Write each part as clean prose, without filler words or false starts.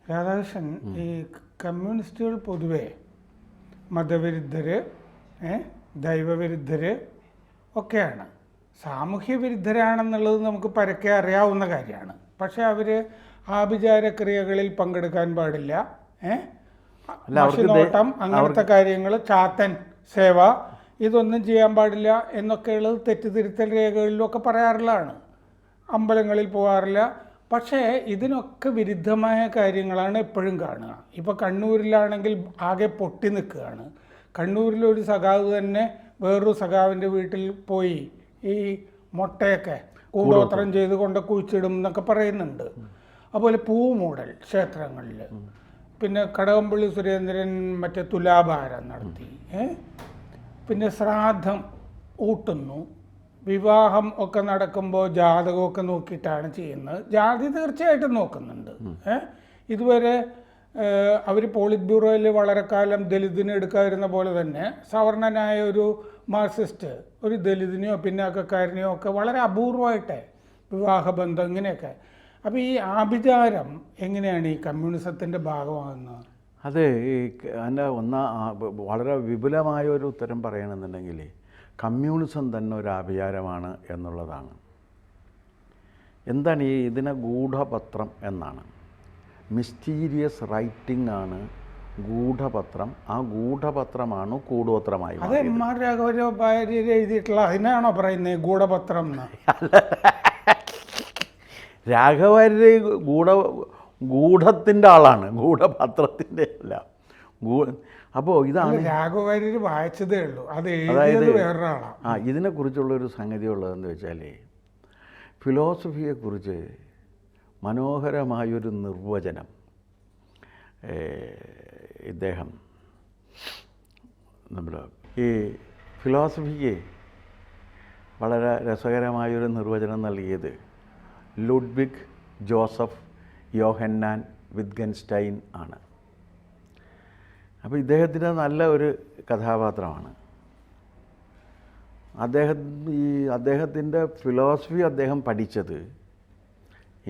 രാധാകൃഷ്ണൻ, ഈ കമ്മ്യൂണിസ്റ്റുകൾ പൊതുവെ മതവിരുദ്ധര്, ദൈവവിരുദ്ധര് ഒക്കെയാണ്. സാമൂഹ്യ വിരുദ്ധരാണെന്നുള്ളത് നമുക്ക് പരക്കെ അറിയാവുന്ന കാര്യമാണ്. പക്ഷെ അവർ ആഭിചാരക്രിയകളിൽ പങ്കെടുക്കാൻ പാടില്ല, നോട്ടം, അങ്ങനത്തെ കാര്യങ്ങൾ, ചാത്തൻ സേവ, ഇതൊന്നും ചെയ്യാൻ പാടില്ല എന്നൊക്കെയുള്ളത് തെറ്റുതിരുത്തൽ രേഖകളിലൊക്കെ പറയാറുള്ളതാണ്. അമ്പലങ്ങളിൽ പോകാറില്ല. പക്ഷേ ഇതിനൊക്കെ വിരുദ്ധമായ കാര്യങ്ങളാണ് എപ്പോഴും കാണുക. ഇപ്പോൾ കണ്ണൂരിലാണെങ്കിൽ ആകെ പൊട്ടി നിൽക്കുകയാണ്. കണ്ണൂരിലൊരു സഖാവ് തന്നെ വേറൊരു സഖാവിൻ്റെ വീട്ടിൽ പോയി ഈ മുട്ടയൊക്കെ കൂടോത്രം ചെയ്ത് കൊണ്ട് കുഴിച്ചിടും എന്നൊക്കെ പറയുന്നുണ്ട്. അതുപോലെ പൂമൂടൽ ക്ഷേത്രങ്ങളിൽ, പിന്നെ കടകംപള്ളി സുരേന്ദ്രൻ മറ്റേ തുലാഭാരം നടത്തി, പിന്നെ ശ്രാദ്ധം ഊട്ടുന്നു, വിവാഹം ഒക്കെ നടക്കുമ്പോൾ ജാതകമൊക്കെ നോക്കിയിട്ടാണ് ചെയ്യുന്നത്. ജാതി തീർച്ചയായിട്ടും നോക്കുന്നുണ്ട്. ഇതുവരെ അവർ പോളിറ്റ് ബ്യൂറോയിൽ വളരെ കാലം ദലിതിനെ എടുക്കാതിരുന്ന പോലെ തന്നെ സവർണനായ ഒരു മാർക്സിസ്റ്റ് ഒരു ദലിതിനെയോ പിന്നാക്കക്കാരനെയോ ഒക്കെ വളരെ അപൂർവമായിട്ട് വിവാഹബന്ധം ഇങ്ങനെയൊക്കെ. അപ്പോൾ ഈ ആഭിചാരം എങ്ങനെയാണ് ഈ കമ്മ്യൂണിസത്തിൻ്റെ ഭാഗമാകുന്നത്? അത് എൻ്റെ വളരെ വിപുലമായ ഒരു ഉത്തരം പറയണമെന്നുണ്ടെങ്കിൽ കമ്മ്യൂണിസം തന്നെ ഒരു ആഭിചാരമാണ് എന്നുള്ളതാണ്. എന്താണ് ഇതിനെ ഗൂഢപത്രം എന്നാണ്. മിസ്റ്റീരിയസ് റൈറ്റിംഗ് ആണ് ഗൂഢപത്രം. ആ ഗൂഢപത്രമാണ് കൂടോത്രമായി. അത് എം ആർ രാഘവരാചാര്യർ എഴുതിയിട്ടുള്ള അതിനാണോ പറയുന്നത് ഗൂഢപത്രം എന്ന്? രാഘവാര്യർ ഗൂഢത്തിൻ്റെ ആളാണ്, ഗൂഢപത്രത്തിൻ്റെ അല്ല. അപ്പോൾ ഇതാണ് രാഘവാര്യർ വായിച്ചതേ ഉള്ളൂ, അത് എഴുതിയത് വേറൊരാളാണ്. ഇതിനെക്കുറിച്ചുള്ളൊരു സംഗതി ഉള്ളതെന്ന് വെച്ചാൽ ഫിലോസഫിയെക്കുറിച്ച് മനോഹരമായൊരു നിർവചനം ഇദ്ദേഹം നമ്മുടെ ഈ ഫിലോസഫിക്ക് വളരെ രസകരമായൊരു നിർവചനം നൽകിയത് ലുഡ്വിഗ് ജോസഫ് യോഹന്നാൻ വിറ്റ്ഗൻസ്റ്റൈൻ ആണ്. അപ്പോൾ ഇദ്ദേഹത്തിൻ്റെ നല്ല ഒരു കഥാപാത്രമാണ്. അദ്ദേഹത്തിൻ്റെ ഫിലോസഫി അദ്ദേഹം പഠിച്ചത്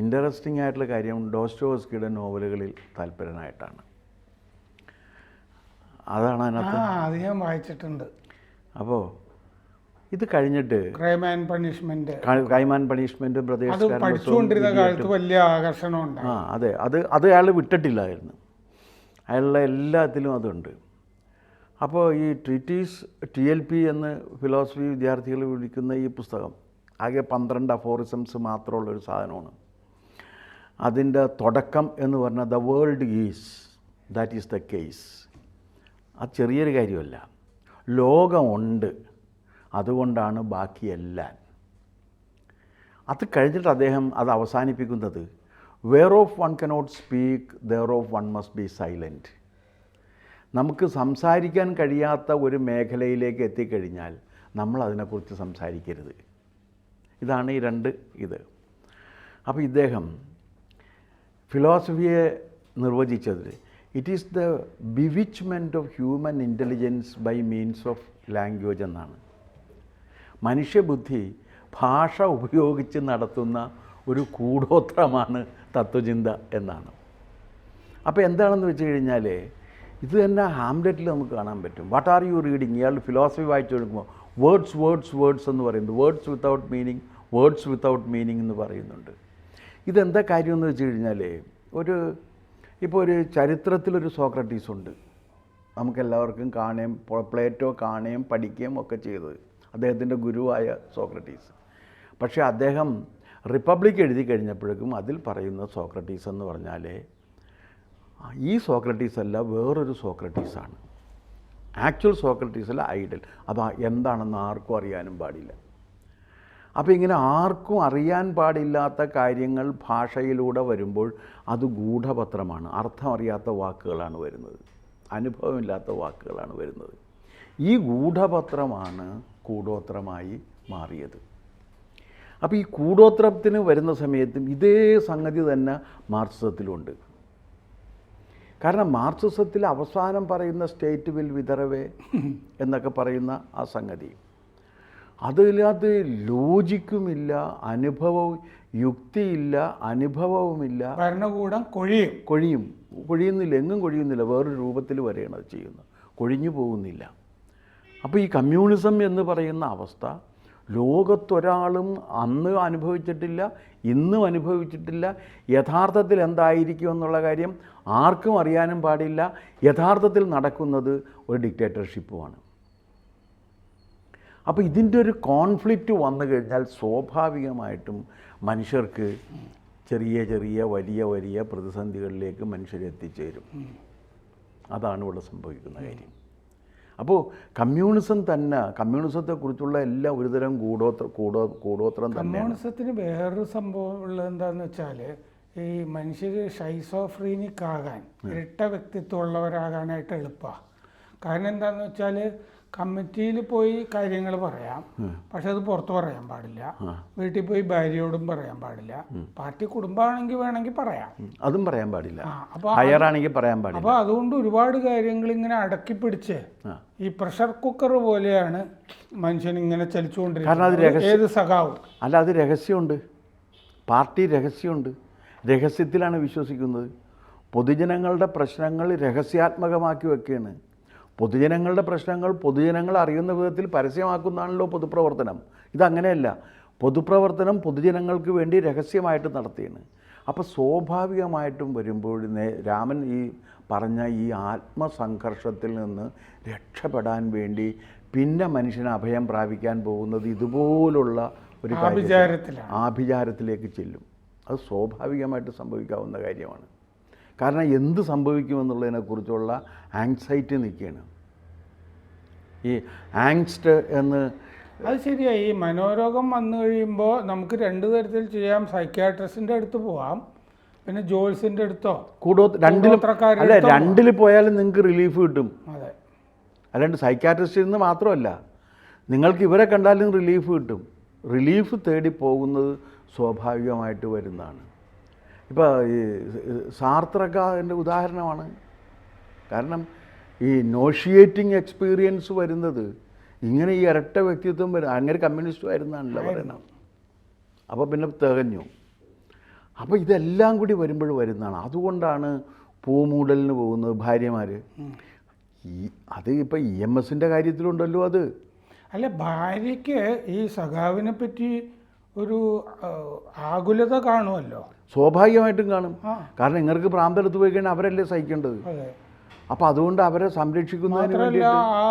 ഇൻട്രസ്റ്റിംഗ് ആയിട്ടുള്ള കാര്യം ഡോസ്റ്റോവസ്കിയുടെ നോവലുകളിൽ താല്പര്യനായിട്ടാണ്. അതാണ് അതിനകത്ത്. അത് ഞാൻ വായിച്ചിട്ടുണ്ട്. അപ്പോൾ ഇത് കഴിഞ്ഞിട്ട് ക്രൈം ആൻഡ് പണിഷ്മെന്റ് പഠിച്ചുകൊണ്ടിരുന്ന കാലത്ത് വലിയ ആകർഷണമുണ്ട്. അതെ, അത് അയാൾ വിട്ടിട്ടില്ലായിരുന്നു. അയാളുടെ എല്ലാത്തിലും അതുണ്ട്. അപ്പോൾ ഈ ട്രീറ്റീസ് TLP എന്ന് ഫിലോസഫി വിദ്യാർത്ഥികൾ വിളിക്കുന്ന ഈ പുസ്തകം ആകെ 12 അഫോറിസംസ് മാത്രമുള്ളൊരു സാധനമാണ്. അതിൻ്റെ തുടക്കം എന്ന് പറഞ്ഞാൽ the world is, that is the case. അത് ചെറിയൊരു കാര്യമല്ല. ലോകമുണ്ട്, അതുകൊണ്ടാണ് ബാക്കിയെല്ലാം. അത് കഴിഞ്ഞിട്ട് അദ്ദേഹം അത് അവസാനിപ്പിക്കുന്നത് where of one cannot speak there of one must be silent. നമുക്ക് സംസാരിക്കാൻ കഴിയാത്ത ഒരു മേഖലയിലേക്ക് എത്തിക്കഴിഞ്ഞാൽ നമ്മൾ അതിനെക്കുറിച്ച് സംസാരിക്കരുത്. ഇതാണ് ഈ രണ്ട് ഇത്. അപ്പോൾ ഇദ്ദേഹം ഫിലോസഫിയെ നിർവചിച്ചത് it is the bewitchment of human intelligence by means of language എന്നാണ്. മനുഷ്യബുദ്ധി ഭാഷ ഉപയോഗിച്ച് നടത്തുന്ന ഒരു കൂടോത്രമാണ് തത്വചിന്ത എന്നാണ്. അപ്പോൾ എന്താണെന്ന് വെച്ച് കഴിഞ്ഞാൽ ഇത് തന്നെ ഹാംലെറ്റിൽ നമുക്ക് കാണാൻ പറ്റും. What are you reading? ഇയാൾ ഫിലോസഫി വായിച്ചു കൊടുക്കുമ്പോൾ വേർഡ്സ് എന്ന് പറയുന്നത്, വേർഡ്സ് വിത്തൗട്ട് മീനിങ് എന്ന് പറയുന്നുണ്ട്. ഇതെന്താ കാര്യമെന്ന് വെച്ച് കഴിഞ്ഞാൽ ഇപ്പോൾ ഒരു ചരിത്രത്തിലൊരു സോക്രട്ടീസ് ഉണ്ട്, നമുക്കെല്ലാവർക്കും കാണുകയും പ്ലേറ്റോ കാണുകയും പഠിക്കുകയും ഒക്കെ ചെയ്തത്, അദ്ദേഹത്തിൻ്റെ ഗുരുവായ സോക്രട്ടീസ്. പക്ഷേ അദ്ദേഹം റിപ്പബ്ലിക് എഴുതി കഴിഞ്ഞപ്പോഴേക്കും അതിൽ പറയുന്ന സോക്രട്ടീസ് എന്ന് പറഞ്ഞാൽ ഈ സോക്രട്ടീസ് അല്ല, വേറൊരു സോക്രട്ടീസാണ്. ആക്ച്വൽ സോക്രട്ടീസ് അല്ല, ഐഡൽ. അത് എന്താണെന്ന് ആർക്കും അറിയാനും പാടില്ല. അപ്പോൾ ഇങ്ങനെ ആർക്കും അറിയാൻ പാടില്ലാത്ത കാര്യങ്ങൾ ഭാഷയിലൂടെ വരുമ്പോൾ അത് ഗൂഢപത്രമാണ്. അർത്ഥം അറിയാത്ത വാക്കുകളാണ് വരുന്നത്, അനുഭവമില്ലാത്ത വാക്കുകളാണ് വരുന്നത്. ഈ ഗൂഢപത്രമാണ് കൂടോത്രമായി മാറിയത്. അപ്പോൾ ഈ കൂടോത്രത്തിന് വരുന്ന സമയത്തും ഇതേ സംഗതി തന്നെ മാർക്സിസത്തിലുണ്ട്. കാരണം മാർക്സിസത്തിൽ അവസാനം പറയുന്ന സ്റ്റേറ്റ് വിൽ വിതറവേ എന്നൊക്കെ പറയുന്ന ആ സംഗതി, അതിനകത്ത് ലോജിക്കുമില്ല, യുക്തിയില്ല, അനുഭവവുമില്ല. ഭരണകൂടം കൊഴിയും. കൊഴിയുന്നില്ല, എങ്ങും കൊഴിയുന്നില്ല, വേറൊരു രൂപത്തിൽ വരെയാണ് അത് ചെയ്യുന്നത്, കൊഴിഞ്ഞു പോകുന്നില്ല. അപ്പോൾ ഈ കമ്മ്യൂണിസം എന്ന് പറയുന്ന അവസ്ഥ ലോകത്തൊരാളും അന്ന് അനുഭവിച്ചിട്ടില്ല, ഇന്നും അനുഭവിച്ചിട്ടില്ല. യഥാർത്ഥത്തിൽ എന്തായിരിക്കും എന്നുള്ള കാര്യം ആർക്കും അറിയാനും പാടില്ല. യഥാർത്ഥത്തിൽ നടക്കുന്നത് ഒരു ഡിക്റ്റേറ്റർഷിപ്പുമാണ്. അപ്പോൾ ഇതിൻ്റെ ഒരു കോൺഫ്ലിക്റ്റ് വന്നു കഴിഞ്ഞാൽ സ്വാഭാവികമായിട്ടും മനുഷ്യർക്ക് ചെറിയ ചെറിയ വലിയ വലിയ പ്രതിസന്ധികളിലേക്ക് മനുഷ്യരെത്തിച്ചേരും. അതാണ് ഇവിടെ സംഭവിക്കുന്ന കാര്യം. അപ്പോൾ കമ്മ്യൂണിസം തന്നെ, കമ്മ്യൂണിസത്തെക്കുറിച്ചുള്ള എല്ലാ ഒരുതരം കൂടോത്രം തന്നെ. കമ്മ്യൂണിസത്തിന് വേറൊരു സംഭവം ഉള്ളത് എന്താണെന്ന് വെച്ചാൽ, ഈ മനുഷ്യർ ഷൈസോഫ്രീനിക് ആകാൻ, ഇരട്ട വ്യക്തിത്വമുള്ളവരാകാനായിട്ട് എളുപ്പമാണ്. കാരണം എന്താണെന്ന് വെച്ചാൽ കമ്മിറ്റിയിൽ പോയി കാര്യങ്ങൾ പറയാം, പക്ഷെ അത് പുറത്ത് പറയാൻ പാടില്ല. വീട്ടിൽ പോയി ഭാര്യയോടും പറയാൻ പാടില്ല. പാർട്ടി കുടുംബമാണെങ്കിൽ വേണമെങ്കിൽ പറയാം, അതും പറയാൻ പാടില്ല. ഹയറാണെങ്കിൽ പറയാൻ പാടില്ല. അപ്പോൾ അതുകൊണ്ട് ഒരുപാട് കാര്യങ്ങൾ ഇങ്ങനെ അടക്കി പിടിച്ച് ഈ പ്രഷർ കുക്കർ പോലെയാണ് മനുഷ്യൻ ഇങ്ങനെ ചലിച്ചുകൊണ്ടിരിക്കുന്നത്. ഏത് സഖാവും അല്ല, അത് രഹസ്യമുണ്ട്, പാർട്ടി രഹസ്യമുണ്ട്, രഹസ്യത്തിലാണ് വിശ്വസിക്കുന്നത്. പൊതുജനങ്ങളുടെ പ്രശ്നങ്ങൾ രഹസ്യാത്മകമാക്കി വെക്കുകയാണ്. പൊതുജനങ്ങളുടെ പ്രശ്നങ്ങൾ പൊതുജനങ്ങൾ അറിയുന്ന വിധത്തിൽ പരസ്യമാക്കുന്നതാണല്ലോ പൊതുപ്രവർത്തനം. ഇതങ്ങനെയല്ല. പൊതുപ്രവർത്തനം പൊതുജനങ്ങൾക്ക് വേണ്ടി രഹസ്യമായിട്ട് നടത്തിയാണ്. അപ്പോൾ സ്വാഭാവികമായിട്ടും വരുമ്പോൾ രാമൻ ഈ പറഞ്ഞ ഈ ആത്മസംഘർഷത്തിൽ നിന്ന് രക്ഷപ്പെടാൻ വേണ്ടി പിന്നെ മനുഷ്യന് അഭയം പ്രാപിക്കാൻ പോകുന്നത് ഇതുപോലുള്ള ഒരു ആഭിചാരത്തിലേക്ക് ചെല്ലും. അത് സ്വാഭാവികമായിട്ട് സംഭവിക്കാവുന്ന കാര്യമാണ്. കാരണം എന്ത് സംഭവിക്കുമെന്നുള്ളതിനെക്കുറിച്ചുള്ള ആങ്സൈറ്റി നിൽക്കുകയാണ്. ഈ ആങ്സ്റ്റ് എന്ന് അത് ശരിയായി. ഈ മനോരോഗം വന്നു കഴിയുമ്പോൾ നമുക്ക് രണ്ട് തരത്തിൽ ചെയ്യാം. സൈക്യാട്രിസ്റ്റിൻ്റെ അടുത്ത് പോവാം, പിന്നെ ജോൾസിൻ്റെ അടുത്തോ രണ്ടിൽ പോയാലും നിങ്ങൾക്ക് റിലീഫ് കിട്ടും. അതെ, അല്ലാണ്ട് സൈക്യാട്രിസ്റ്റിൽ നിന്ന് മാത്രമല്ല, നിങ്ങൾക്ക് ഇവരെ കണ്ടാലും റിലീഫ് കിട്ടും. റിലീഫ് തേടി പോകുന്നത് സ്വാഭാവികമായിട്ട് വരുന്നതാണ്. ഇപ്പോൾ ഈ സാർത്രക അതിൻ്റെ ഉദാഹരണമാണ്. കാരണം ഈ നോഷിയേറ്റിംഗ് എക്സ്പീരിയൻസ് വരുന്നത് ഇങ്ങനെ ഈ ഇരട്ട വ്യക്തിത്വം വരും. അങ്ങനെ കമ്മ്യൂണിസ്റ്റ് ആയിരുന്നാണല്ലോ പറയുന്നത്. അപ്പോൾ പിന്നെ തികഞ്ഞു. അപ്പോൾ ഇതെല്ലാം കൂടി വരുമ്പോൾ വരുന്നതാണ്. അതുകൊണ്ടാണ് പൂമൂടലിന് പോകുന്നത് ഭാര്യമാർ. അത് ഇപ്പോൾ EMSൻ്റെ കാര്യത്തിലുണ്ടല്ലോ. അത് അല്ല, ഭാര്യയ്ക്ക് ഈ സഖാവിനെ പറ്റി ഒരു ആകുലത കാണുമല്ലോ. സ്വാഭാവികമായിട്ടും കാണും. കാരണം നിങ്ങൾക്ക് പ്രാന്തെടുത്ത് പോയി കഴിഞ്ഞാൽ അവരല്ലേ സഹിക്കേണ്ടത്. അപ്പോൾ അതുകൊണ്ട് അവരെ സംരക്ഷിക്കുന്നതിന് മാത്രമല്ല, ആ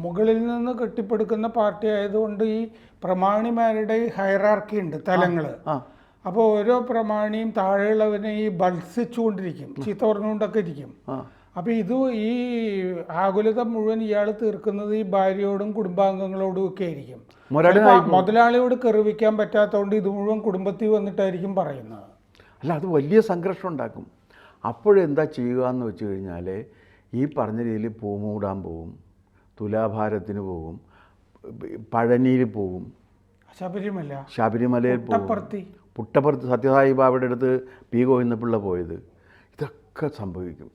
മുകളിൽ നിന്ന് കെട്ടിപ്പടുക്കുന്ന പാർട്ടി ആയതുകൊണ്ട് ഈ പ്രമാണിമാരുടെ ഹൈറാർക്കി ഉണ്ട്, തലങ്ങൾ. അപ്പോൾ ഓരോ പ്രമാണിയും താഴെയുള്ളവനെ ഈ ബത്സിച്ചുകൊണ്ടിരിക്കും, ചീത്ത പറഞ്ഞുകൊണ്ടൊക്കെ ഇരിക്കും. അപ്പോൾ ഇത് ഈ ആകുലത മുഴുവൻ ഇയാൾ തീർക്കുന്നത് ഈ ഭാര്യയോടും കുടുംബാംഗങ്ങളോടും ഒക്കെ ആയിരിക്കും. മുതലാളിയോട് കെറിവിക്കാൻ പറ്റാത്തതുകൊണ്ട് ഇത് മുഴുവൻ കുടുംബത്തിൽ വന്നിട്ടായിരിക്കും പറയുന്നത്. അല്ല, അത് വലിയ സംഘർഷം ഉണ്ടാക്കും. അപ്പോഴെന്താ ചെയ്യുക എന്ന് വെച്ച് കഴിഞ്ഞാൽ, ഈ പറഞ്ഞ രീതിയിൽ പൂമൂടാൻ പോകും, തുലാഭാരത്തിന് പോകും, പഴനിയിൽ പോകും, ശബരിമലയിൽ പോകും, പുട്ടപ്പുറത്ത് സത്യസായി ബാബയുടെ അടുത്ത് പി ഗോവിന്ദപിള്ള പോയത്. ഇതൊക്കെ സംഭവിക്കും.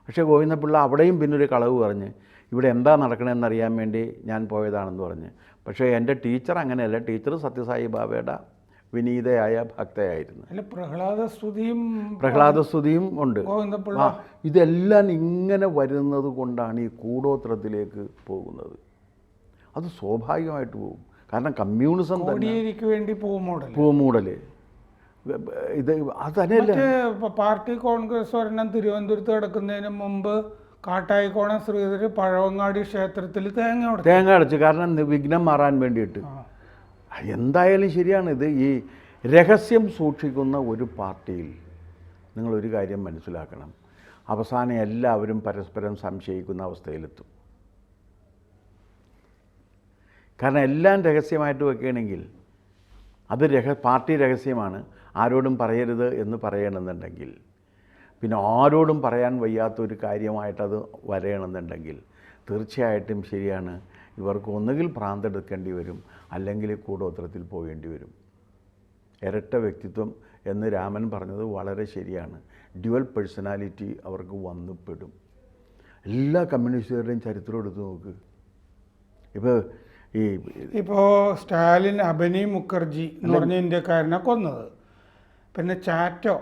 പക്ഷേ ഗോവിന്ദപിള്ള അവിടെയും പിന്നൊരു കളവ് പറഞ്ഞ് ഇവിടെ എന്താ നടക്കണമെന്നറിയാൻ വേണ്ടി ഞാൻ പോയതാണെന്ന് പറഞ്ഞ്. പക്ഷേ എൻ്റെ ടീച്ചർ അങ്ങനെയല്ല. ടീച്ചർ സത്യസായി ബാബയുടെ വിനീതയായ ഭക്തയായിരുന്നു. പ്രഹ്ലാദസ്തുതിയും ഉണ്ട്. ഇതെല്ലാം ഇങ്ങനെ വരുന്നത് കൊണ്ടാണ് ഈ കൂടോത്രത്തിലേക്ക് പോകുന്നത്. അത് സ്വാഭാവികമായിട്ട് പോകും. കാരണം കമ്മ്യൂണിസം വേണ്ടി പൂമൂടൽ ഇത് അതന്നെയല്ല. പാർട്ടി കോൺഗ്രസ് ഒരെണ്ണം തിരുവനന്തപുരത്ത് കിടക്കുന്നതിന് മുമ്പ് കാട്ടായിക്കോണം ശ്രീധര് പഴവങ്ങാടി ക്ഷേത്രത്തിൽ തേങ്ങ അടച്ചു. കാരണം വിഘ്നം മാറാൻ വേണ്ടിയിട്ട്. എന്തായാലും ശരിയാണ്. ഇത് ഈ രഹസ്യം സൂക്ഷിക്കുന്ന ഒരു പാർട്ടിയിൽ നിങ്ങളൊരു കാര്യം മനസ്സിലാക്കണം, അവസാനം എല്ലാവരും പരസ്പരം സംശയിക്കുന്ന അവസ്ഥയിലെത്തും. കാരണം എല്ലാം രഹസ്യമായിട്ട് വെക്കുകയാണെങ്കിൽ അത് പാർട്ടി രഹസ്യമാണ്, ആരോടും പറയരുത് എന്ന് പറയണമെന്നുണ്ടെങ്കിൽ, പിന്നെ ആരോടും പറയാൻ വയ്യാത്തൊരു കാര്യമായിട്ടത് വരയണമെന്നുണ്ടെങ്കിൽ തീർച്ചയായിട്ടും ശരിയാണ്, ഇവർക്ക് ഒന്നുകിൽ ഭ്രാന്തെടുക്കേണ്ടി വരും, അല്ലെങ്കിൽ കൂടോത്രത്തിൽ പോകേണ്ടി വരും. ഇരട്ട വ്യക്തിത്വം എന്ന് രാമൻ പറഞ്ഞത് വളരെ ശരിയാണ്. ഡ്യുവൽ പേഴ്സണാലിറ്റി അവർക്ക് വന്നുപെടും. എല്ലാ കമ്മ്യൂണിസ്റ്റുകാരുടെയും ചരിത്രം എടുത്ത് നോക്ക്. ഇപ്പോൾ സ്റ്റാലിൻ അബനി മുഖർജി എന്ന് പറഞ്ഞ ഇന്ത്യക്കാരനെ കൊന്നത്, പിന്നെ ചാറ്റോ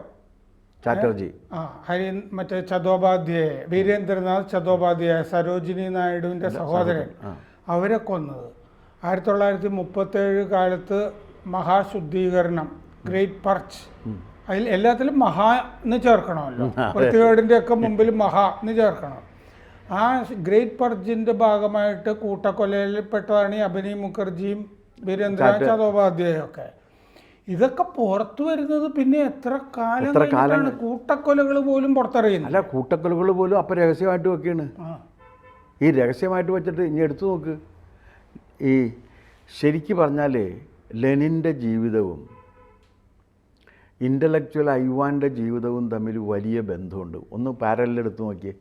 ചാറ്റർജി. മറ്റേ ചതോപാധ്യായ, വീരേന്ദ്രനാഥ് ചതോപാധ്യായ, സരോജിനി നായിഡുവിൻ്റെ സഹോദരൻ, അവരെ കൊന്നത് 1937 കാലത്ത് മഹാശുദ്ധീകരണം, ഗ്രേറ്റ് പർച്ച്. അതിൽ എല്ലാത്തിലും മഹാ എന്ന് ചേർക്കണമല്ലോ, വൃത്തികേടിൻ്റെ ഒക്കെ മുമ്പിൽ മഹാ എന്ന് ചേർക്കണം. ആ ഗ്രേറ്റ് പർച്ചിൻ്റെ ഭാഗമായിട്ട് കൂട്ടക്കൊലയിൽപ്പെട്ടതാണ് ഈ അഭിനയ് മുഖർജിയും വീരേന്ദ്രനാഥ് ചതോപാധ്യായും ഒക്കെ. ഇതൊക്കെ പുറത്തു വരുന്നത് പിന്നെ എത്ര കാലം കഴിഞ്ഞിട്ടാണ് കൂട്ടക്കൊലകൾ പോലും പുറത്തറിയുന്നത്. അല്ല, കൂട്ടക്കൊലകൾ പോലും അപ്പം രഹസ്യമായിട്ട് വെക്കുകയാണ്. ഈ രഹസ്യമായിട്ട് വെച്ചിട്ട് ഇനി എടുത്തു നോക്ക്. ഈ ശരിക്ക് പറഞ്ഞാൽ ലെനിൻ്റെ ജീവിതവും ഇൻ്റലക്ച്വൽ ഐവാൻ്റെ ജീവിതവും തമ്മിൽ വലിയ ബന്ധമുണ്ട്. ഒന്ന് പാരലെടുത്ത് നോക്കിയേ.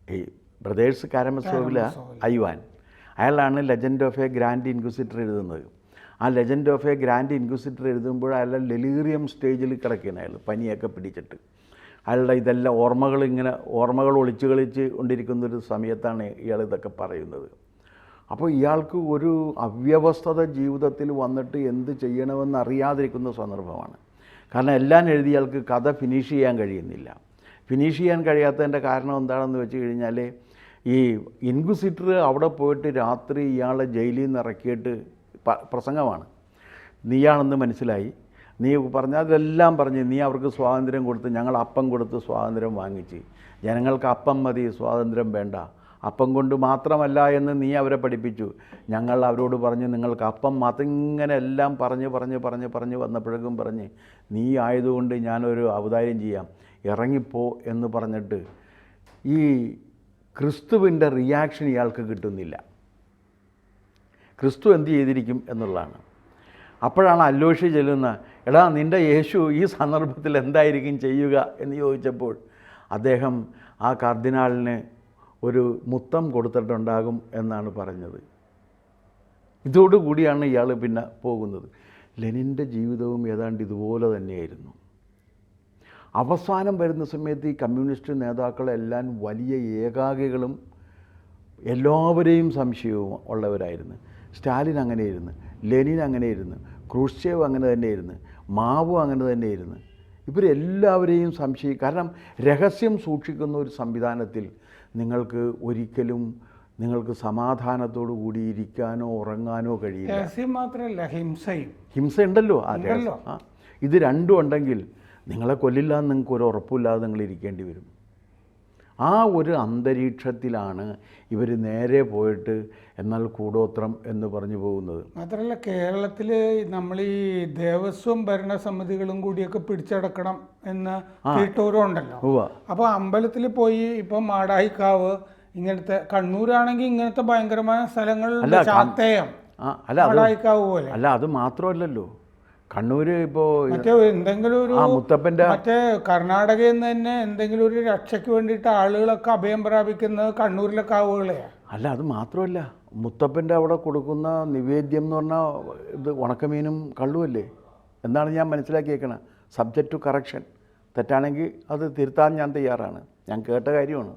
ഈ ബ്രദേഴ്സ് കാരമസോവിലെ ഐവാൻ, അയാളാണ് ലെജൻഡ് ഓഫ് എ ഗ്രാൻഡ് ഇൻക്വിസിറ്റർ എഴുതുന്നത്. ആ ലെജൻഡ് ഓഫ് എ ഗ്രാൻഡ് ഇൻക്വിസിറ്റർ എഴുതുമ്പോൾ അയാളുടെ ഡെലീറിയം സ്റ്റേജിൽ കിടക്കുകയാണ്. അയാൾ പനിയൊക്കെ പിടിച്ചിട്ട് അയാളുടെ ഇതെല്ലാം ഓർമ്മകൾ ഒളിച്ച് കളിച്ച് കൊണ്ടിരിക്കുന്നൊരു സമയത്താണ് ഇയാൾ ഇതൊക്കെ പറയുന്നത്. അപ്പോൾ ഇയാൾക്ക് ഒരു അവ്യവസ്ഥത ജീവിതത്തിൽ വന്നിട്ട് എന്ത് ചെയ്യണമെന്ന് അറിയാതിരിക്കുന്ന സന്ദർഭമാണ്. കാരണം എല്ലാം എഴുതി ഇയാൾക്ക് കഥ ഫിനിഷ് ചെയ്യാൻ കഴിയുന്നില്ല. ഫിനിഷ് ചെയ്യാൻ കഴിയാത്തതിൻ്റെ കാരണം എന്താണെന്ന് വെച്ച് കഴിഞ്ഞാൽ, ഈ ഇൻക്വിസിറ്റർ അവിടെ പോയിട്ട് രാത്രി ഇയാളെ ജയിലിൽ നിന്ന് ഇറക്കിയിട്ട് പ്രസംഗമാണ്. നീയാണെന്ന് മനസ്സിലായി, നീ പറഞ്ഞതെല്ലാം പറഞ്ഞ് നീ അവർക്ക് സ്വാതന്ത്ര്യം കൊടുത്ത്, ഞങ്ങൾ അപ്പം കൊടുത്ത് സ്വാതന്ത്ര്യം വാങ്ങിച്ച്, ജനങ്ങൾക്ക് അപ്പം മതി, സ്വാതന്ത്ര്യം വേണ്ട, അപ്പം കൊണ്ട് മാത്രമല്ല എന്ന് നീ അവരെ പഠിപ്പിച്ചു. ഞങ്ങൾ അവരോട് പറഞ്ഞ് നിങ്ങൾക്ക് അപ്പം മാത്രം, ഇങ്ങനെ എല്ലാം പറഞ്ഞ് വന്നപ്പോഴേക്കും പറഞ്ഞ് നീ ആയതുകൊണ്ട് ഞാനൊരു ഔദാര്യം ചെയ്യാം, ഇറങ്ങിപ്പോ എന്ന് പറഞ്ഞിട്ട് ഈ ക്രിസ്തുവിൻ്റെ റിയാക്ഷൻ ഇയാൾക്ക് കിട്ടുന്നില്ല. ക്രിസ്തു എന്ത് ചെയ്തിരിക്കും എന്നുള്ളതാണ്. അപ്പോഴാണ് അല്ലോഷി ചെല്ലുന്ന, എടാ നിൻ്റെ യേശു ഈ സന്ദർഭത്തിൽ എന്തായിരിക്കും ചെയ്യുക എന്ന് ചോദിച്ചപ്പോൾ അദ്ദേഹം ആ കർദിനാളിന് ഒരു മുത്തം കൊടുത്തിട്ടുണ്ടാകും എന്നാണ് പറഞ്ഞത്. ഇതോടുകൂടിയാണ് ഇയാൾ പിന്നെ പോകുന്നത്. ലെനിൻ്റെ ജീവിതവും ഏതാണ്ട് ഇതുപോലെ തന്നെയായിരുന്നു. അവസാനം വരുന്ന സമയത്ത് ഈ കമ്മ്യൂണിസ്റ്റ് നേതാക്കളെല്ലാം വലിയ ഏകാകികളും എല്ലാവരെയും സംശയവും ഉള്ളവരായിരുന്നു. സ്റ്റാലിൻ അങ്ങനെയായിരുന്നു, ലെനിൻ അങ്ങനെയായിരുന്നു, ക്രൂഷ്ചേവ് അങ്ങനെ തന്നെയായിരുന്നു, മാവോ അങ്ങനെ തന്നെയായിരുന്നു. ഇവരെല്ലാവരെയും കാരണം രഹസ്യം സൂക്ഷിക്കുന്ന ഒരു സംവിധാനത്തിൽ നിങ്ങൾക്ക് ഒരിക്കലും നിങ്ങൾക്ക് സമാധാനത്തോടു കൂടി ഇരിക്കാനോ ഉറങ്ങാനോ കഴിയില്ല. രഹസ്യം മാത്രമല്ല, ഹിംസ ഉണ്ടല്ലോ. ഇത് രണ്ടും ഉണ്ടെങ്കിൽ നിങ്ങളെ കൊല്ലില്ല എന്ന് നിങ്ങൾക്ക് ഒരു ഉറപ്പില്ലാതെ നിങ്ങൾ ഇരിക്കേണ്ടി വരും. ആ ഒരു അന്തരീക്ഷത്തിലാണ് ഇവർ നേരെ പോയിട്ട് എന്നാൽ കൂടോത്രം എന്ന് പറഞ്ഞു പോകുന്നത്. മാത്രമല്ല, കേരളത്തിൽ നമ്മൾ ഈ ദേവസ്വം ഭരണസമിതികളും കൂടിയൊക്കെ പിടിച്ചടക്കണം എന്ന തീട്ടൂരമുണ്ടല്ലോ. അപ്പോൾ അമ്പലത്തിൽ പോയി ഇപ്പം മാടായിക്കാവ്, ഇങ്ങനത്തെ കണ്ണൂരാണെങ്കിൽ ഇങ്ങനത്തെ ഭയങ്കരമായ സ്ഥലങ്ങളിൽ ചാത്തയം, മാടായിക്കാവ് പോലെ. അല്ല, അത് മാത്രമല്ലല്ലോ, കണ്ണൂർ ഇപ്പോൾ മറ്റേ എന്തെങ്കിലും ഒരു മുത്തപ്പൻ്റെ മറ്റേ കർണാടകയിൽ നിന്ന് തന്നെ എന്തെങ്കിലും ഒരു രക്ഷയ്ക്ക് വേണ്ടിയിട്ട് ആളുകളൊക്കെ അഭയം പ്രാപിക്കുന്നത് കണ്ണൂരിലെ കാവുകളെയാണ്. അല്ല, അത് മാത്രമല്ല, മുത്തപ്പൻ്റെ അവിടെ കൊടുക്കുന്ന നിവേദ്യം എന്ന് പറഞ്ഞാൽ ഇത് ഉണക്കമീനും കള്ളുമല്ലേ എന്നാണ് ഞാൻ മനസ്സിലാക്കിയേക്കണത്. Subject to correction. തെറ്റാണെങ്കിൽ അത് തിരുത്താൻ ഞാൻ തയ്യാറാണ്, ഞാൻ കേട്ട കാര്യമാണ്.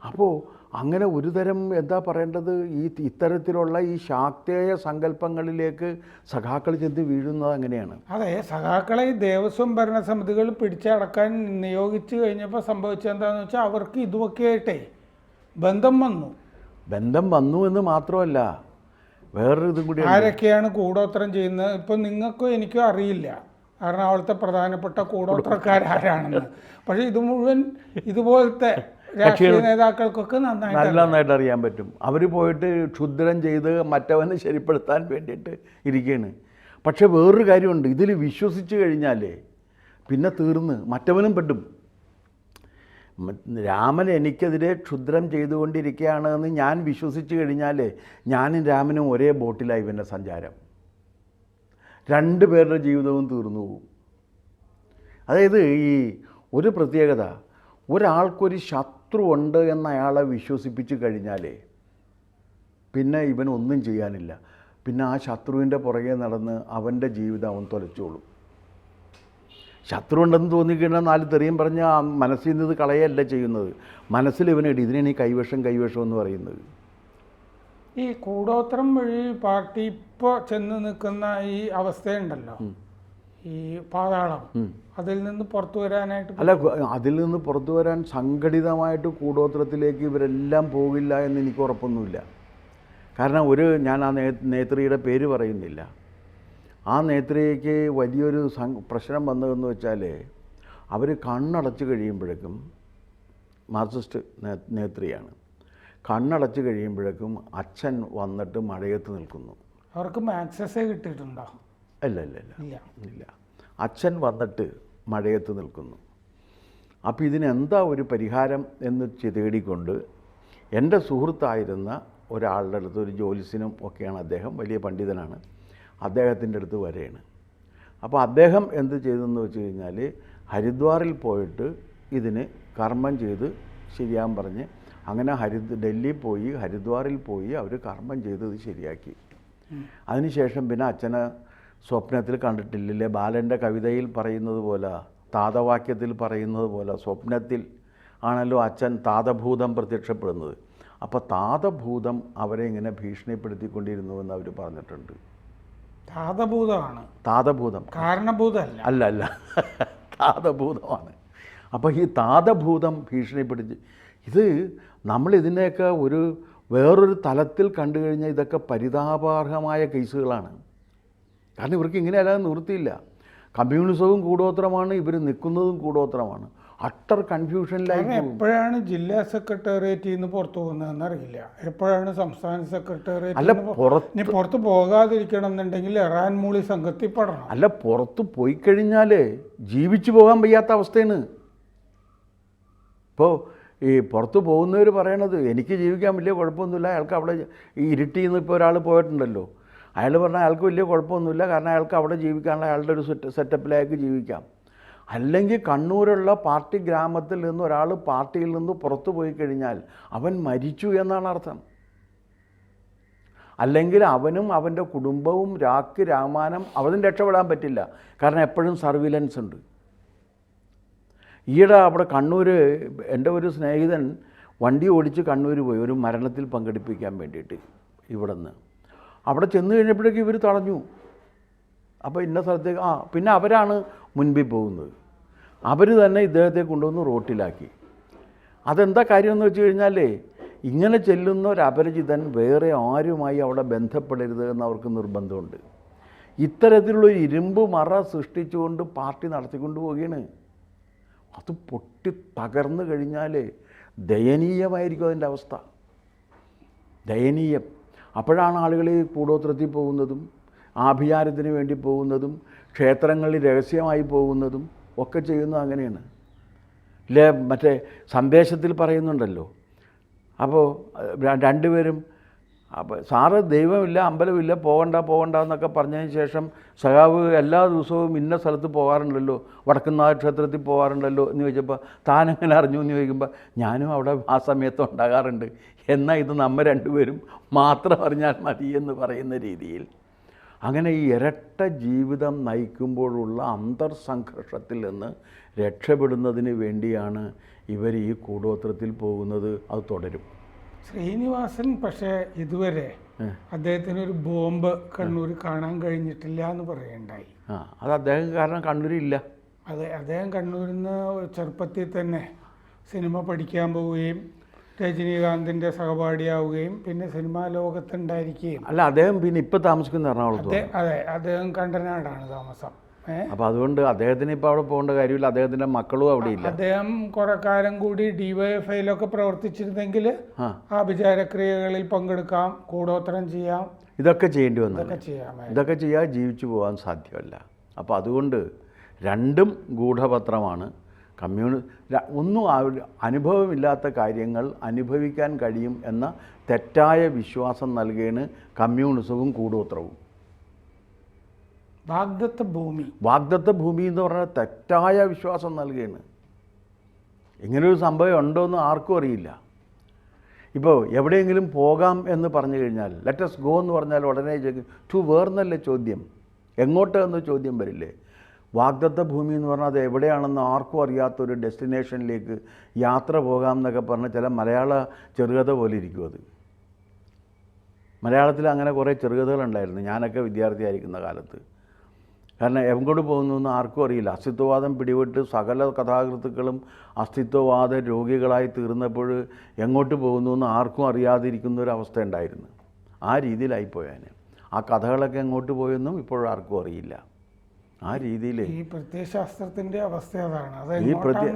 അപ്പോൾ അങ്ങനെ ഒരു തരം എന്താ പറയേണ്ടത്, ഇത്തരത്തിലുള്ള ഈ ശാക്തേയ സങ്കല്പങ്ങളിലേക്ക് സഖാക്കൾ ചെന്ന് വീഴുന്നത് അങ്ങനെയാണ്. അതെ, സഖാക്കളെ ഈ ദേവസ്വം ഭരണസമിതികൾ പിടിച്ചടക്കാൻ നിയോഗിച്ചു കഴിഞ്ഞപ്പോൾ സംഭവിച്ചെന്താണെന്ന് വെച്ചാൽ അവർക്ക് ഇതുമൊക്കെയായിട്ടേ ബന്ധം വന്നു എന്ന് മാത്രമല്ല, വേറൊരു ഇതും കൂടി. ആരൊക്കെയാണ് കൂടോത്രം ചെയ്യുന്നത് ഇപ്പം നിങ്ങൾക്കും എനിക്കും അറിയില്ല, എറണാകുളത്തെ പ്രധാനപ്പെട്ട കൂടോത്രക്കാരാരാണെന്ന്. പക്ഷേ ഇത് മുഴുവൻ ഇതുപോലത്തെ രാഷ്ട്രീയ നേതാക്കൾക്കൊക്കെ നന്നായിട്ട് അറിയാൻ പറ്റും. അവർ പോയിട്ട് ക്ഷുദ്രം ചെയ്ത് മറ്റവനെ ശരിപ്പെടുത്താൻ വേണ്ടിയിട്ട് ഇരിക്കുകയാണ്. പക്ഷെ വേറൊരു കാര്യമുണ്ട്, ഇതിൽ വിശ്വസിച്ച് കഴിഞ്ഞാലേ പിന്നെ തീർന്ന് മറ്റവനും പെട്ടും. രാമൻ എനിക്കെതിരെ ക്ഷുദ്രം ചെയ്തുകൊണ്ടിരിക്കുകയാണ് എന്ന് ഞാൻ വിശ്വസിച്ച് കഴിഞ്ഞാൽ ഞാനും രാമനും ഒരേ ബോട്ടിലായി പിന്നെ സഞ്ചാരം. രണ്ടുപേരുടെ ജീവിതവും തീർന്നു പോകും. അതായത് ഈ ഒരു പ്രത്യേകത, ഒരാൾക്കൊരു ശത്രു ഉണ്ട് എന്ന് അയാളെ വിശ്വസിപ്പിച്ച് കഴിഞ്ഞാലേ പിന്നെ ഇവനൊന്നും ചെയ്യാനില്ല. പിന്നെ ആ ശത്രുവിൻ്റെ പുറകെ നടന്ന് അവൻ്റെ ജീവിതം അവൻ തുലച്ചോളും. ശത്രു ഉണ്ടെന്ന് തോന്നിക്കഴിഞ്ഞാൽ 4 തെറിയും പറഞ്ഞ് ആ മനസ്സിൽ നിന്ന് കളയല്ല ചെയ്യുന്നത്. മനസ്സിൽ ഇവനിട്ട് ഇതിനാണ് ഈ കൈവശം എന്ന് പറയുന്നത്. ഈ കൂടോത്രം വഴി പാർട്ടി ഇപ്പോൾ ചെന്ന് നിൽക്കുന്ന ഈ അവസ്ഥയുണ്ടല്ലോ, ഈ പാതാളം അതിൽ നിന്ന് പുറത്തു വരാനായിട്ട് അല്ല, അതിൽ നിന്ന് പുറത്തു വരാൻ സംഘടിതമായിട്ട് കൂടോത്രത്തിലേക്ക് ഇവരെല്ലാം പോകില്ല എന്ന് എനിക്ക് ഉറപ്പൊന്നുമില്ല. കാരണം ഞാൻ ആ നേത്രിയുടെ പേര് പറയുന്നില്ല. ആ നേത്രിക്ക് വലിയൊരു പ്രശ്നം വന്നതെന്ന് വെച്ചാൽ അവർ കണ്ണടച്ച് കഴിയുമ്പോഴേക്കും, മാർക്സിസ്റ്റ് നേത്രിയാണ്, കണ്ണടച്ച് കഴിയുമ്പോഴേക്കും അച്ഛൻ വന്നിട്ട് മഴയത്ത് നിൽക്കുന്നു. അവർക്ക് ആക്സസ് കിട്ടിയിട്ടുണ്ടോ? ഇല്ല ഇല്ല ഇല്ല ഇല്ല. അച്ഛൻ വന്നിട്ട് മഴയത്ത് നിൽക്കുന്നു. അപ്പോൾ ഇതിനെന്താ ഒരു പരിഹാരം എന്ന് തേടിക്കൊണ്ട് എൻ്റെ സുഹൃത്തായിരുന്ന ഒരാളുടെ അടുത്ത്, ഒരു ജ്യോത്സ്യനും ഒക്കെയാണ് അദ്ദേഹം, വലിയ പണ്ഡിതനാണ്, അദ്ദേഹത്തിൻ്റെ അടുത്ത് വരെയാണ്. അപ്പോൾ അദ്ദേഹം എന്ത് ചെയ്തെന്ന് വെച്ച് കഴിഞ്ഞാൽ ഹരിദ്വാറിൽ പോയിട്ട് ഇതിന് കർമ്മം ചെയ്ത് ശരിയാൻ പറഞ്ഞ് അങ്ങനെ ഡൽഹി പോയി ഹരിദ്വാറിൽ പോയി അവർ കർമ്മം ചെയ്ത് ഇത് ശരിയാക്കി. അതിനുശേഷം പിന്നെ അച്ഛനെ സ്വപ്നത്തിൽ കണ്ടിട്ടില്ലേ, ബാലൻ്റെ കവിതയിൽ പറയുന്നത് പോലെ, താതവാക്യത്തിൽ പറയുന്നത് പോലെ സ്വപ്നത്തിൽ ആണല്ലോ അച്ഛൻ താതഭൂതം പ്രത്യക്ഷപ്പെടുന്നത്. അപ്പോൾ താതഭൂതം അവരെ ഇങ്ങനെ ഭീഷണിപ്പെടുത്തിക്കൊണ്ടിരുന്നുവെന്ന് അവർ പറഞ്ഞിട്ടുണ്ട്. താതഭൂതമാണ്. താതഭൂതം, കാരണഭൂതമല്ല. അല്ല അല്ല താതഭൂതമാണ്. അപ്പോൾ ഈ താതഭൂതം ഭീഷണിപ്പെടുത്തി, ഇത് നമ്മളിതിനെയൊക്കെ വേറൊരു തലത്തിൽ കണ്ടു കഴിഞ്ഞാൽ ഇതൊക്കെ പരിതാപാർഹമായ കേസുകളാണ്. കാരണം ഇവർക്ക് ഇങ്ങനെ അല്ലാതെ നിവൃത്തിയില്ല. കമ്മ്യൂണിസവും കൂടോത്രമാണ്, ഇവർ നിൽക്കുന്നതും കൂടോത്രമാണ്. അട്ടർ കൺഫ്യൂഷനിലായി. എപ്പോഴാണ് ജില്ലാ സെക്രട്ടേറിയറ്റിൽ നിന്ന് പുറത്തു പോകുന്നതെന്ന് അറിയില്ല, എപ്പോഴാണ് സംസ്ഥാന സെക്രട്ടേറിയറ്റ്. അല്ല, പുറത്ത് പോകാതിരിക്കണം എന്നുണ്ടെങ്കിൽ ഇറാൻ മൂളി സംഘത്തിൽ പെടണം. അല്ല, പുറത്ത് പോയി കഴിഞ്ഞാൽ ജീവിച്ചു പോകാൻ വയ്യാത്ത അവസ്ഥയാണ്. ഇപ്പോൾ ഈ പുറത്ത് പോകുന്നവർ പറയണത് എനിക്ക് ജീവിക്കാൻ വലിയ കുഴപ്പമൊന്നുമില്ല, അയാൾക്ക് അവിടെ ഈ ഇരുട്ടിൽ നിന്ന് ഇപ്പോൾ ഒരാൾ പോയിട്ടുണ്ടല്ലോ, അയാൾ പറഞ്ഞാൽ അയാൾക്ക് വലിയ കുഴപ്പമൊന്നുമില്ല, കാരണം അയാൾക്ക് അവിടെ ജീവിക്കാനുള്ള അയാളുടെ ഒരു സെറ്റപ്പിലേക്ക് ജീവിക്കാം. അല്ലെങ്കിൽ കണ്ണൂരുള്ള പാർട്ടി ഗ്രാമത്തിൽ നിന്ന് ഒരാൾ പാർട്ടിയിൽ നിന്ന് പുറത്തു പോയി കഴിഞ്ഞാൽ അവൻ മരിച്ചു എന്നാണ് അർത്ഥം. അല്ലെങ്കിൽ അവനും അവൻ്റെ കുടുംബവും രാമാനം അവനും രക്ഷപ്പെടാൻ പറ്റില്ല, കാരണം എപ്പോഴും സർവിലൻസ് ഉണ്ട്. ഈയിടെ അവിടെ കണ്ണൂർ എൻ്റെ ഒരു സ്നേഹിതൻ വണ്ടി ഓടിച്ച് കണ്ണൂർ പോയി ഒരു മരണത്തിൽ പങ്കെടുപ്പിക്കാൻ വേണ്ടിയിട്ട്. ഇവിടെ നിന്ന് അവിടെ ചെന്ന് കഴിഞ്ഞപ്പോഴേക്കും ഇവർ തടഞ്ഞു. അപ്പോൾ ഇന്ന സ്ഥലത്തേക്ക് പിന്നെ അവരാണ് മുൻപിൽ പോകുന്നത്. അവർ തന്നെ ഇദ്ദേഹത്തെ കൊണ്ടുവന്ന് റോട്ടിലാക്കി. അതെന്താ കാര്യമെന്ന് വെച്ച് കഴിഞ്ഞാൽ ഇങ്ങനെ ചെല്ലുന്ന ഒരു അപരിചിതൻ വേറെ ആരുമായി അവിടെ ബന്ധപ്പെടരുത് എന്ന് അവർക്ക് നിർബന്ധമുണ്ട്. ഇത്തരത്തിലുള്ളൊരു ഇരുമ്പ് മറ സൃഷ്ടിച്ചുകൊണ്ട് പാർട്ടി നടത്തിക്കൊണ്ട് പോവുകയാണ്. അത് പൊട്ടി തകർന്നു കഴിഞ്ഞാൽ ദയനീയമായിരിക്കും അതിൻ്റെ അവസ്ഥ, ദയനീയം. അപ്പോഴാണ് ആളുകൾ ഈ കൂടോത്രത്തിൽ പോകുന്നതും ആഭിചാരത്തിന് വേണ്ടി പോകുന്നതും ക്ഷേത്രങ്ങളിൽ രഹസ്യമായി പോകുന്നതും ഒക്കെ ചെയ്യുന്നത് അങ്ങനെയാണ്. ഇല്ലേ, മറ്റേ സന്ദേശത്തിൽ പറയുന്നുണ്ടല്ലോ. അപ്പോൾ രണ്ടുപേരും അപ്പോൾ സാറ് ദൈവമില്ല അമ്പലമില്ല പോകണ്ട എന്നൊക്കെ പറഞ്ഞതിന് ശേഷം സഖാവ് എല്ലാ ദിവസവും ഇന്ന സ്ഥലത്ത് പോകാറുണ്ടല്ലോ, വടക്കുന്നാഥ ക്ഷേത്രത്തിൽ പോകാറുണ്ടല്ലോ എന്ന് ചോദിച്ചപ്പോൾ താൻ എങ്ങനെ അറിഞ്ഞു എന്ന് ചോദിക്കുമ്പോൾ ഞാനും അവിടെ ആ സമയത്ത് ഉണ്ടാകാറുണ്ട്, എന്നാൽ ഇത് നമ്മൾ രണ്ടുപേരും മാത്രം അറിഞ്ഞാൽ മതി എന്ന് പറയുന്ന രീതിയിൽ അങ്ങനെ ഈ ഇരട്ട ജീവിതം നയിക്കുമ്പോഴുള്ള അന്തർസംഘർഷത്തിൽ നിന്ന് രക്ഷപ്പെടുന്നതിന് വേണ്ടിയാണ് ഇവർ ഈ കൂടോത്രത്തിൽ പോകുന്നത്. അത് തുടരും. ശ്രീനിവാസൻ പക്ഷേ ഇതുവരെ അദ്ദേഹത്തിനൊരു ബോംബ് കണ്ണൂർ കാണാൻ കഴിഞ്ഞിട്ടില്ല എന്ന് പറയുണ്ടായി. അത് അദ്ദേഹം കാരണം കണ്ണൂരില്ല. അദ്ദേഹം കണ്ണൂരിൽ നിന്ന് ചെറുപ്പത്തിൽ തന്നെ സിനിമ പഠിക്കാൻ പോവുകയും രജനീകാന്തിൻ്റെ സഹപാഠിയാവുകയും പിന്നെ സിനിമാ ലോകത്തുണ്ടായിരിക്കുകയും. അല്ല, അദ്ദേഹം പിന്നെ ഇപ്പം താമസിക്കുന്ന എറണാകുളത്ത്. അതെ, അദ്ദേഹം കണ്ടനാടാണ് താമസം. അപ്പോൾ അതുകൊണ്ട് അദ്ദേഹത്തിന് ഇപ്പോൾ അവിടെ പോകേണ്ട കാര്യമില്ല, അദ്ദേഹത്തിൻ്റെ മക്കളും അവിടെ ഇല്ല. അദ്ദേഹം കുറെ കാലം കൂടി DYFIയിലൊക്കെ പ്രവർത്തിച്ചിരുന്നെങ്കിൽ ആഭിചാരക്രിയകളിൽ പങ്കെടുക്കാം, കൂടോത്രം ചെയ്യാം, ഇതൊക്കെ ചെയ്യേണ്ടി വന്നു. ഇതൊക്കെ ചെയ്യാതെ ജീവിച്ചു പോകാൻ സാധ്യമല്ല. അപ്പോൾ അതുകൊണ്ട് രണ്ടും ഗൂഢപത്രമാണ്. ഒന്നും അനുഭവമില്ലാത്ത കാര്യങ്ങൾ അനുഭവിക്കാൻ കഴിയും എന്ന തെറ്റായ വിശ്വാസം നൽകുകയാണ് കമ്മ്യൂണിസവും കൂടോത്രവും. വാഗ്ദത്ത ഭൂമി എന്ന് പറഞ്ഞാൽ തെറ്റായ വിശ്വാസം നൽകുകയാണ്. ഇങ്ങനൊരു സംഭവം ഉണ്ടോ എന്ന് ആർക്കും അറിയില്ല. ഇപ്പോൾ എവിടെയെങ്കിലും പോകാം എന്ന് പറഞ്ഞു കഴിഞ്ഞാൽ ലെറ്റസ് ഗോ എന്ന് പറഞ്ഞാൽ ഉടനെ ടു വേർ എന്നല്ലേ ചോദ്യം, എങ്ങോട്ട് എന്ന ചോദ്യം വരില്ലേ? വാഗ്ദത്ത ഭൂമി എന്ന് പറഞ്ഞാൽ അത് എവിടെയാണെന്ന് ആർക്കും അറിയാത്തൊരു ഡെസ്റ്റിനേഷനിലേക്ക് യാത്ര പോകാം എന്നൊക്കെ പറഞ്ഞാൽ ചില മലയാള ചെറുകഥ പോലെ ഇരിക്കും. അത് മലയാളത്തിൽ അങ്ങനെ കുറേ ചെറുകഥകളുണ്ടായിരുന്നു ഞാനൊക്കെ വിദ്യാർത്ഥിയായിരിക്കുന്ന കാലത്ത്. കാരണം എങ്ങോട്ട് പോകുന്നു എന്ന് ആർക്കും അറിയില്ല. അസ്തിത്വവാദം പിടിപെട്ട് സകല കഥാകൃത്തുക്കളും അസ്തിത്വവാദ രോഗികളായി തീർന്നപ്പോൾ എങ്ങോട്ട് പോകുന്നു എന്ന് ആർക്കും അറിയാതിരിക്കുന്ന ഒരു അവസ്ഥ ഉണ്ടായിരുന്നു. ആ രീതിയിലായിപ്പോയാന്. ആ കഥകളൊക്കെ എങ്ങോട്ട് പോയെന്നും ഇപ്പോഴാർക്കും അറിയില്ല. ആ രീതിയിൽ ഈ പ്രത്യയശാസ്ത്രത്തിൻ്റെ അവസ്ഥ അതാണ്. അത്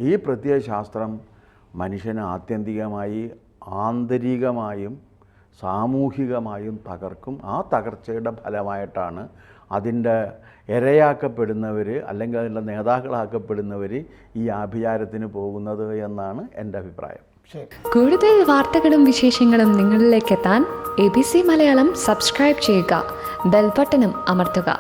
ഈ പ്രത്യയശാസ്ത്രം മനുഷ്യനെ ആത്യന്തികമായി ആന്തരികമായും സാമൂഹികമായും തകർക്കും. ആ തകർച്ചയുടെ ഫലമായിട്ടാണ് അതിൻ്റെ ഇരയാക്കപ്പെടുന്നവർ അല്ലെങ്കിൽ അതിൻ്റെ നേതാക്കളാക്കപ്പെടുന്നവർ ഈ ആഭിചാരത്തിന് പോകുന്നത് എന്നാണ് എൻ്റെ അഭിപ്രായം. കൂടുതൽ വാർത്തകളും വിശേഷങ്ങളും നിങ്ങളിലേക്ക് എത്താൻ ABC മലയാളം സബ്സ്ക്രൈബ് ചെയ്യുക, ബെൽബട്ടനും അമർത്തുക.